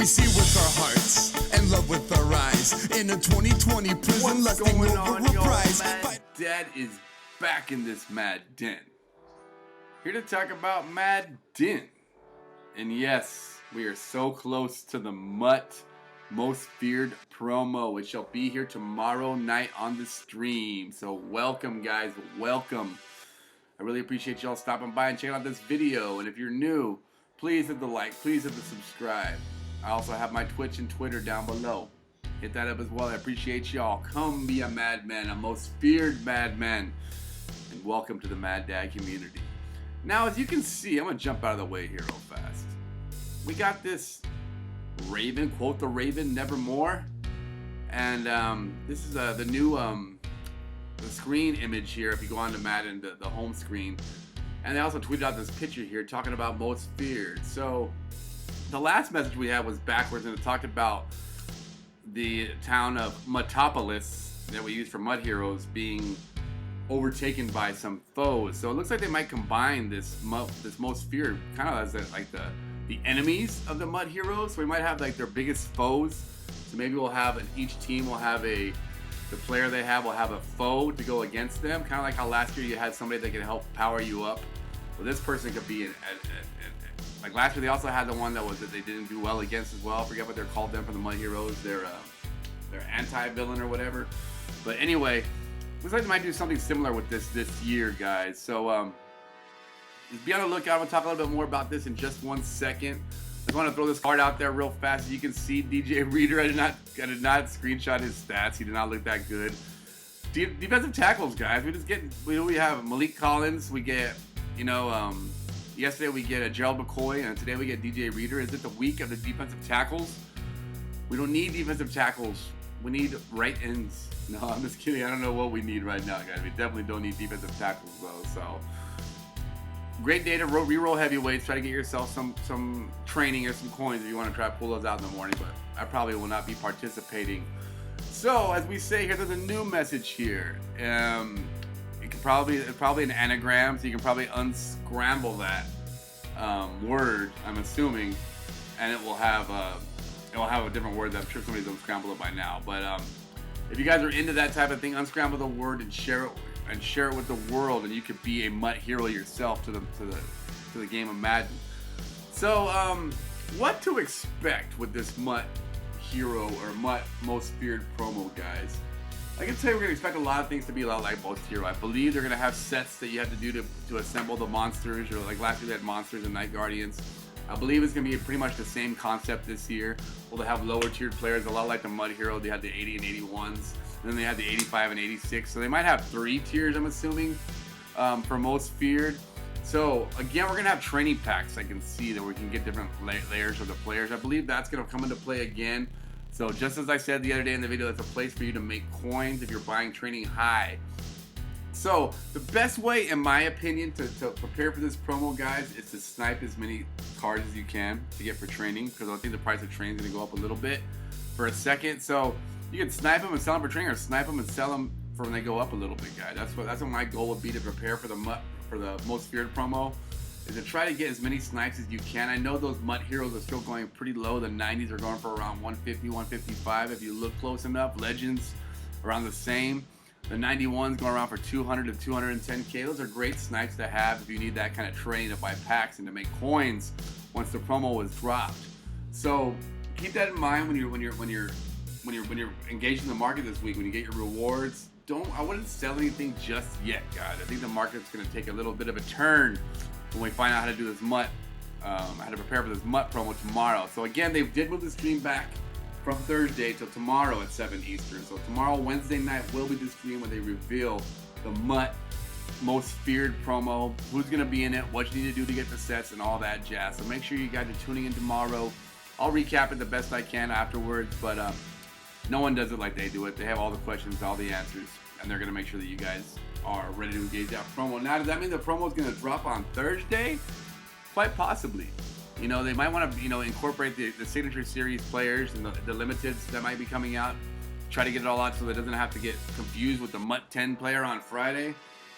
We see with our hearts and love with our eyes. In a 2020 prison, lusting over a prize. Dad is back in this Madden. Here to talk about Madden. And yes, we are so close to the MUT Most Feared promo, which shall be here tomorrow night on the stream. So welcome, guys, welcome. I really appreciate y'all stopping by and checking out this video. And if you're new, please hit the like, please hit the subscribe. I also have my Twitch and Twitter down below. Hit that up as well. I appreciate y'all. Come be a madman, a most feared madman. And welcome to the Mad Dad community. Now, as you can see, I'm going to jump out of the way here real fast. We got this Raven, quote the Raven, nevermore. And this is the new the screen image here. If you go on to Madden, the home screen. And they also tweeted out this picture here talking about most feared. So the last message we had was backwards, and it talked about the town of Muttopolis that we use for Mud Heroes being overtaken by some foes. So it looks like they might combine this most feared kind of as like the enemies of the Mud Heroes. So we might have like their biggest foes. So maybe we'll have each team will have the player they have will have a foe to go against them. Kind of like how last year you had somebody that could help power you up. Well, this person could be like last year they also had the one that they didn't do well against as well. I forget what they're called them for the Mud Heroes. They're anti-villain or whatever. But anyway, looks like they might do something similar with this year, guys. So just be on the lookout. We'll talk a little bit more about this in just 1 second. I just want to throw this card out there real fast. As you can see, DJ Reader, I did not screenshot his stats. He did not look that good. Defensive tackles, guys. We have Malik Collins. We get, yesterday we get Gerald McCoy, and today we get DJ Reader. Is it the week of the defensive tackles? We don't need defensive tackles. We need right ends. No, I'm just kidding. I don't know what we need right now, guys. We definitely don't need defensive tackles, though. So great day to reroll heavyweights. Try to get yourself some training or some coins if you want to try to pull those out in the morning, but I probably will not be participating. So, as we say here, there's a new message here. It's probably an anagram, so you can probably unscramble that word, I'm assuming, and it will have a different word that I'm sure somebody's unscrambled it by now. But if you guys are into that type of thing, unscramble the word and share it with the world, and you could be a MUT hero yourself to the game of Madden. So, what to expect with this MUT hero or MUT most feared promo, guys? I can tell you we're gonna expect a lot of things to be a lot like most hero. I believe they're gonna have sets that you have to do to assemble the monsters, or like last year they had monsters and Night Guardians. I believe it's gonna be pretty much the same concept this year. Well, they have lower tiered players, a lot like the MUT hero. They had the 80 and 81s. And then they had the 85 and 86. So they might have 3 tiers, I'm assuming, for most feared. So again, we're going to have training packs. I can see that we can get different layers of the players. I believe that's going to come into play again. So just as I said the other day in the video, it's a place for you to make coins if you're buying training high. So the best way, in my opinion, to prepare for this promo, guys, is to snipe as many cards as you can to get for training, because I think the price of training is going to go up a little bit for a second. So you can snipe them and sell them for training, or snipe them and sell them for when they go up a little bit, guys. That's what my goal would be to prepare for the most feared promo, is to try to get as many snipes as you can. I know those MUT heroes are still going pretty low. The 90s are going for around 150, 155 if you look close enough. Legends around the same. The 91s going around for 200 to 210k. Those are great snipes to have if you need that kind of training to buy packs and to make coins once the promo was dropped. So keep that in mind when you're engaged in the market this week, when you get your rewards. I wouldn't sell anything just yet, guys. I think the market's going to take a little bit of a turn when we find out how to do this MUT, how to prepare for this MUT promo tomorrow. So again, they did move the stream back from Thursday till tomorrow at 7 Eastern. So tomorrow, Wednesday night, will be the stream where they reveal the MUT most feared promo, who's going to be in it, what you need to do to get the sets, and all that jazz. So make sure you guys are tuning in tomorrow. I'll recap it the best I can afterwards, but no one does it like they do it. They have all the questions, all the answers, and they're going to make sure that you guys are ready to engage that promo. Now, does that mean the promo is going to drop on Thursday? Quite possibly. They might want to, incorporate the Signature Series players and the limiteds that might be coming out. Try to get it all out so that it doesn't have to get confused with the MUT 10 player on Friday.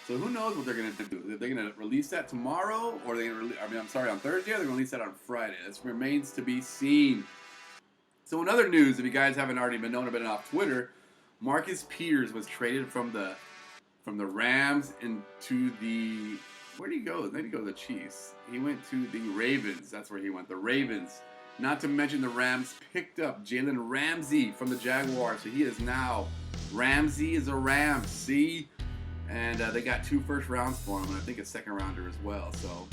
So who knows what they're going to do? Are they going to release that tomorrow, or are they going to on Thursday, or they're going to release that on Friday? This remains to be seen. So in other news, if you guys haven't already been known about it off Twitter, Marcus Peters was traded from the Rams into the, where did he go? Then he go to the Chiefs. He went to the Ravens. That's where he went. The Ravens. Not to mention the Rams picked up Jalen Ramsey from the Jaguars. So he is now, Ramsey is a Ram. See? And they got 2 first rounds for him, and I think a second rounder as well. So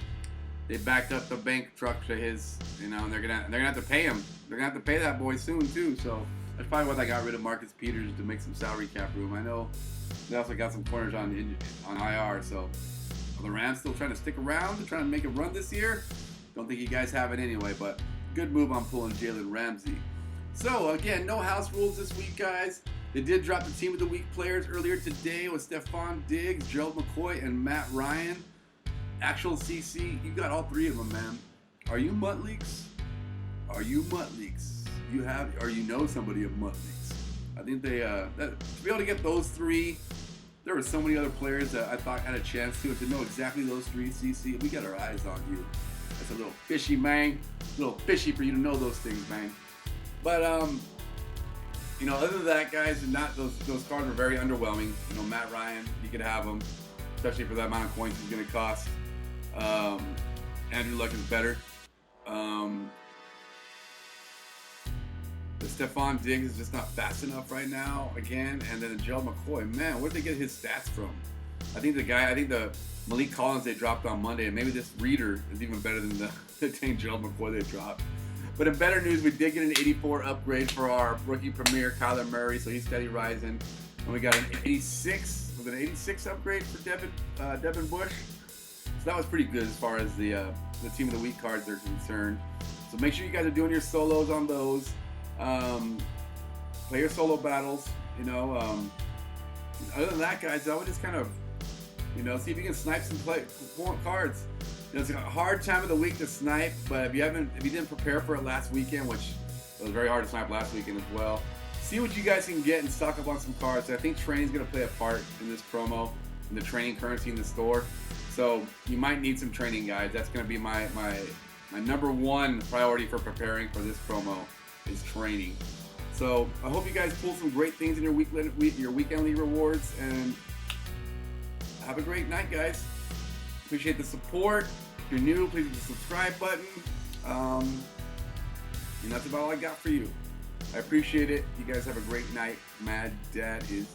they backed up the bank truck to his, and they're gonna have to pay him. They're gonna have to pay that boy soon too. So that's probably why they got rid of Marcus Peters, to make some salary cap room. I know they also got some corners on IR. So are the Rams still trying to stick around? They're trying to make a run this year. Don't think you guys have it anyway, but good move on pulling Jalen Ramsey. So again, no house rules this week, guys. They did drop the Team of the Week players earlier today with Stephon Diggs, Gerald McCoy, and Matt Ryan. Actual CC, you got all 3 of them, man. Are you Mutt Leaks? Are you Mutt Leaks? You have, or you know somebody of Mutt Leaks? I think they, to be able to get those 3, there were so many other players that I thought had a chance to, and to know exactly those 3, CC, we got our eyes on you. That's a little fishy, man. A little fishy for you to know those things, man. But, other than that, guys, those cards were very underwhelming. Matt Ryan, you could have him, especially for that amount of coins he's going to cost. Andrew Luck is better. The Stephon Diggs is just not fast enough right now, again. And then Gerald McCoy, man, where did they get his stats from? I think the Malik Collins they dropped on Monday, and maybe this Reader is even better than the dang Gerald McCoy they dropped. But in better news, we did get an 84 upgrade for our rookie premier, Kyler Murray, so he's steady rising. And we got an 86, with an 86 upgrade for Devin Bush. So that was pretty good as far as the Team of the Week cards are concerned. So make sure you guys are doing your solos on those. Play your solo battles, Other than that, guys, I would just kind of, see if you can snipe some cards. It's a hard time of the week to snipe, but if you didn't prepare for it last weekend, which it was very hard to snipe last weekend as well, see what you guys can get and stock up on some cards. I think training's going to play a part in this promo, in the training currency in the store. So you might need some training, guys. That's going to be my number 1 priority for preparing for this promo is training. So I hope you guys pull some great things in your weekend league rewards, and have a great night, guys. Appreciate the support. If you're new, please hit the subscribe button. And that's about all I got for you. I appreciate it. You guys have a great night. Mad Dad is